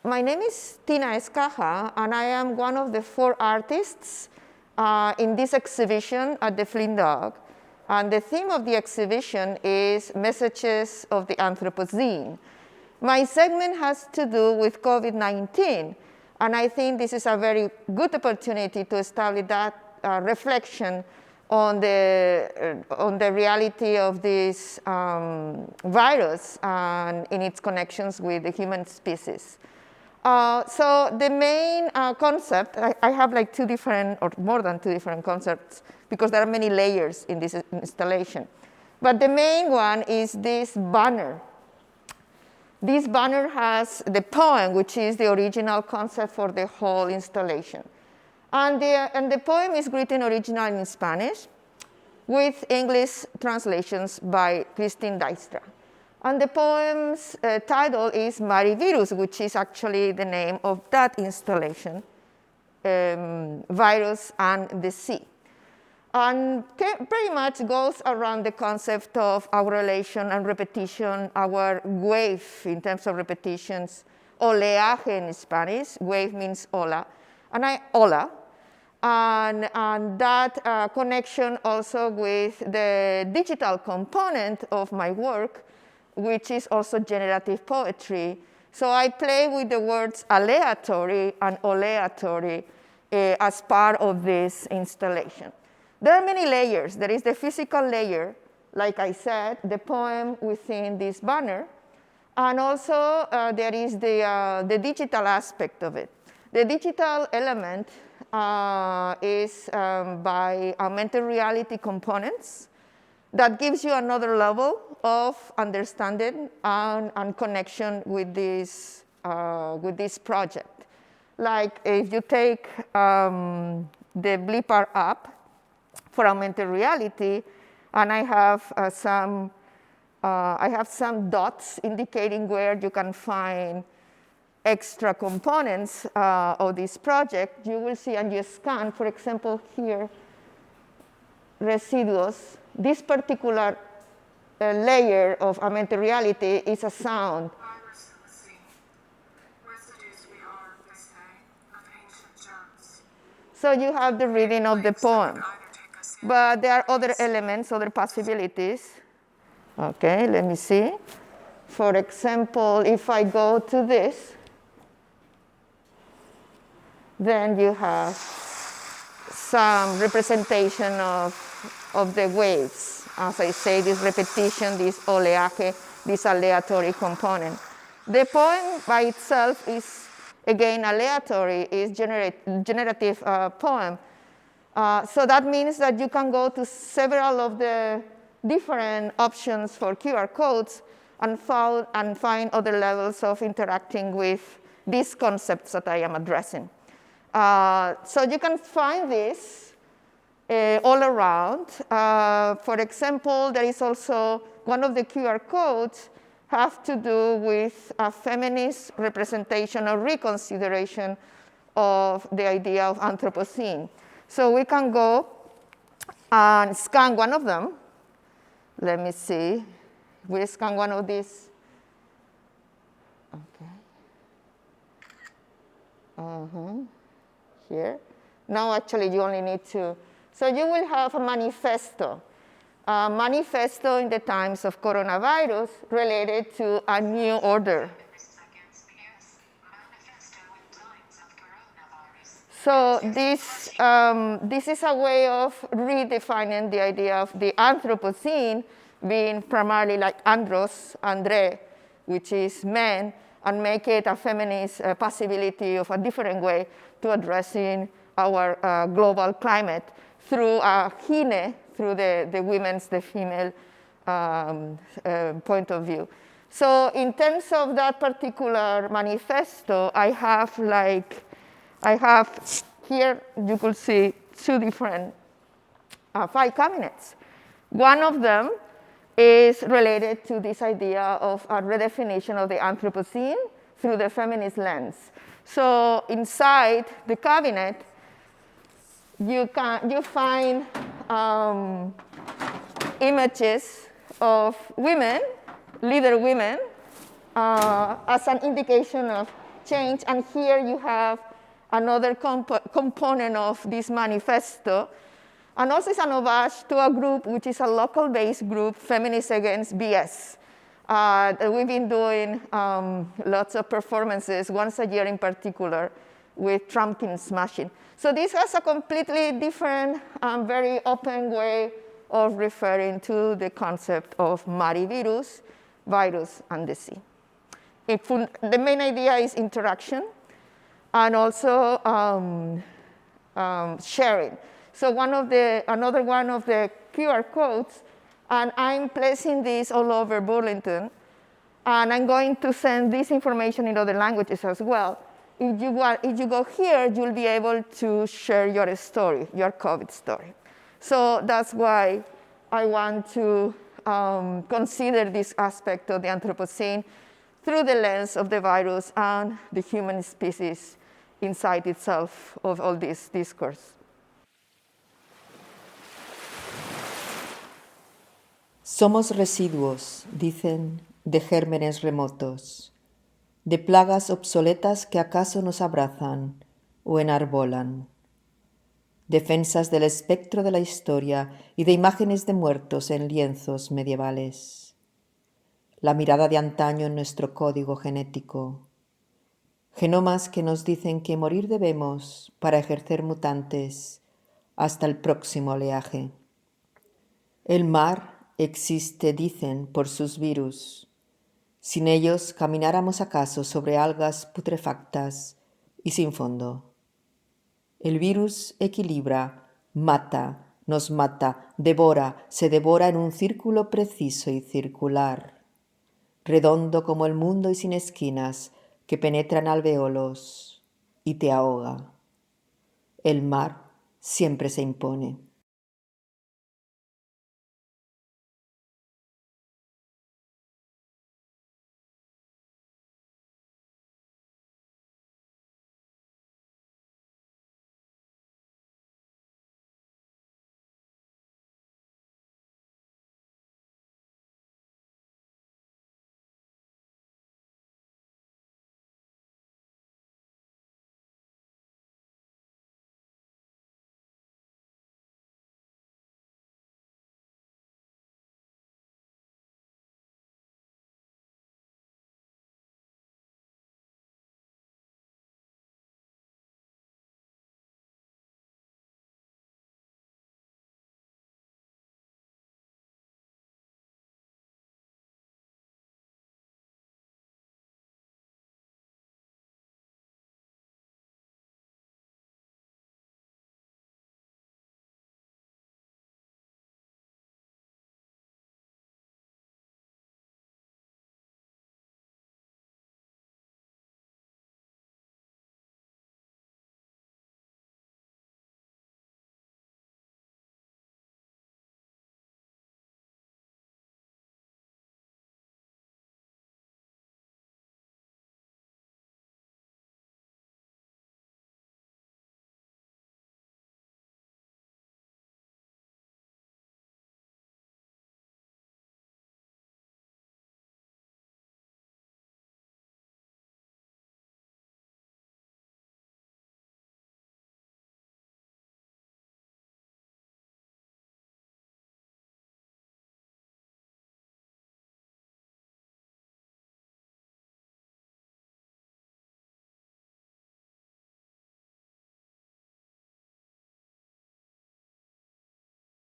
My name is Tina Escaja, and I am one of the 4 artists in this exhibition at the Flynndog. And the theme of the exhibition is Messages of the Anthropocene. My segment has to do with COVID-19, and I think this is a very good opportunity to establish that reflection on the reality of this virus and in its connections with the human species. So the main concept, I have like 2 different, or more than 2 different concepts, because there are many layers in this installation. But the main one is this banner. This banner has the poem, which is the original concept for the whole installation. And the poem is written originally in Spanish with English translations by Christine Dijkstra. And the poem's title is Marivirus, which is actually the name of that installation, Virus and the Sea. And pretty much goes around the concept of our relation and repetition, our wave in terms of repetitions, oleaje in Spanish, wave means ola, ola. And that connection also with the digital component of my work, which is also generative poetry. So I play with the words aleatory and oleatory as part of this installation. There are many layers. There is the physical layer, like I said, the poem within this banner, and also there is the digital aspect of it. The digital element is by augmented reality components that gives you another level of understanding and connection with this project. Like if you take the Blipar app for augmented reality, and I have some dots indicating where you can find extra components of this project. You will see, and you scan, for example, here, residuos. This particular layer of augmented reality is a sound. Virus in the sea. Residues we are, they say, of ancient germs. So you have the reading of the poem. But there are other elements, other possibilities. Okay, let me see. For example, if I go to this, then you have some representation of the waves. As I say, this repetition, this oleaje, this aleatory component. The poem by itself is, again, aleatory, is generative poem. So that means that you can go to several of the different options for QR codes and find other levels of interacting with these concepts that I am addressing. So you can find this all around. For example, there is also one of the QR codes have to do with a feminist representation or reconsideration of the idea of Anthopocene. So we can go and scan one of them. Let me see. We scan one of these. Okay. Here. Now, actually, you only need to. So you will have a manifesto. A manifesto in the times of coronavirus related to a new order. So this is a way of redefining the idea of the Anthropocene being primarily like andros, andre, which is men, and make it a feminist possibility of a different way to addressing our global climate through a hine, through the women's, the female point of view. So in terms of that particular manifesto, I have here, you could see 2 different 5 cabinets. One of them is related to this idea of a redefinition of the Anthropocene through the feminist lens. So inside the cabinet, you find images of women, leader women, as an indication of change. And here you have another component of this manifesto. And also it's an homage to a group which is a local-based group, Feminists Against BS. We've been doing lots of performances, once a year in particular, with trumpet smashing. So this has a completely different, very open way of referring to the concept of marivirus, virus, and the sea. The main idea is interaction and also sharing. So another one of the QR codes, and I'm placing this all over Burlington, and I'm going to send this information in other languages as well. If you go here, you'll be able to share your story, your COVID story. So that's why I want to consider this aspect of the Anthropocene through the lens of the virus and the human species inside itself of all this discourse. Somos residuos, dicen, de gérmenes remotos, de plagas obsoletas que acaso nos abrazan o enarbolan, defensas del espectro de la historia y de imágenes de muertos en lienzos medievales, la mirada de antaño en nuestro código genético, genomas que nos dicen que morir debemos para ejercer mutantes hasta el próximo oleaje. El mar existe, dicen, por sus virus. Sin ellos, ¿camináramos acaso sobre algas putrefactas y sin fondo? El virus equilibra, mata, nos mata, devora, se devora en un círculo preciso y circular, redondo como el mundo y sin esquinas, que penetran alveolos y te ahoga. El mar siempre se impone.